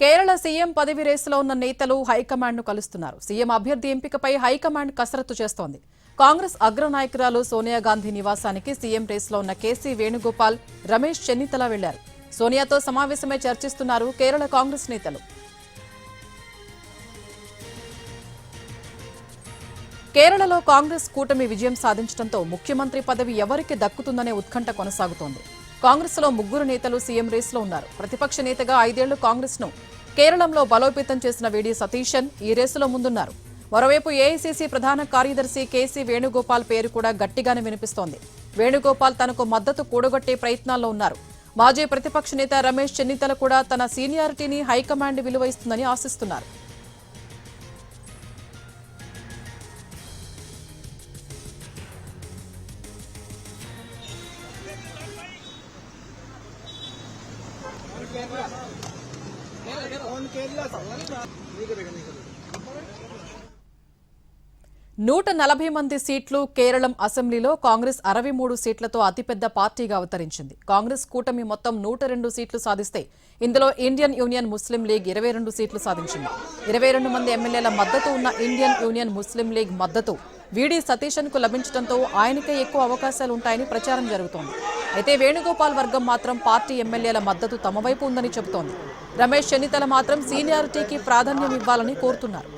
Kerala CM పదవి రేసులో ఉన్న నేతలు హైకమాండ్ను కలుస్తున్నారు. సీఎం అభ్యర్థి ఎంపికపై హైకమాండ్ కసరత్తు చేస్తోంది. కాంగ్రెస్ అగ్రనాయకురాలు సోనియా గాంధీ నివాసానికి సీఎం రేసులో ఉన్న కేసీ వేణుగోపాల్, రమేష్ చెన్నితల వెళ్లారు. సోనియాతో సమావేశమై చర్చిస్తున్నారు కేరళ కాంగ్రెస్ నేతలు. కేరళలో కాంగ్రెస్ కూటమి విజయం సాధించడంతో ముఖ్యమంత్రి పదవి ఎవరికి దక్కుతుందనే ఉత్కంఠ కొనసాగుతోంది. కాంగ్రెస్ లో ముగ్గురు నేతలు సీఎం రేసులో ఉన్నారు. ప్రతిపక్ష నేతగా 5 ఏళ్లు కాంగ్రెస్ ను కేరళంలో బలోపేతం చేసిన వీడి సతీశన్ ఈ రేసులో ముందున్నారు. మరోవైపు ఏఐసీసీ ప్రధాన కార్యదర్శి కేసీ వేణుగోపాల్ పేరు కూడా గట్టిగానే వినిపిస్తోంది. వేణుగోపాల్ తనకు మద్దతు కూడగొట్టే ప్రయత్నాల్లో ఉన్నారు. మాజీ ప్రతిపక్ష నేత రమేష్ చెన్నితల కూడా తన సీనియారిటీని హైకమాండ్ విలువ ఇస్తుందని ఆశిస్తున్నారు. నూట 40 మంది సీట్లు కేరళం అసెంబ్లీలో కాంగ్రెస్ 63 సీట్లతో అతిపెద్ద పార్టీగా అవతరించింది. కాంగ్రెస్ కూటమి మొత్తం 102 సీట్లు సాధిస్తే ఇందులో ఇండియన్ యూనియన్ ముస్లిం లీగ్ 22 సీట్లు సాధించింది. 22 మంది ఎమ్మెల్యేల మద్దతు ఉన్న ఇండియన్ యూనియన్ ముస్లిం లీగ్ మద్దతు వీడి సతీశన్ కు లభించడంతో ఆయనకే ఎక్కువ అవకాశాలు ఉంటాయని ప్రచారం జరుగుతోంది. అయితే వేణుగోపాల్ వర్గం మాత్రం పార్టీ ఎమ్మెల్యేల మద్దతు తమ వైపు ఉందని చెబుతోంది. రమేష్ చెన్నితల మాత్రం సీనియారిటీకి ప్రాధాన్యం ఇవ్వాలని కోరుతున్నారు.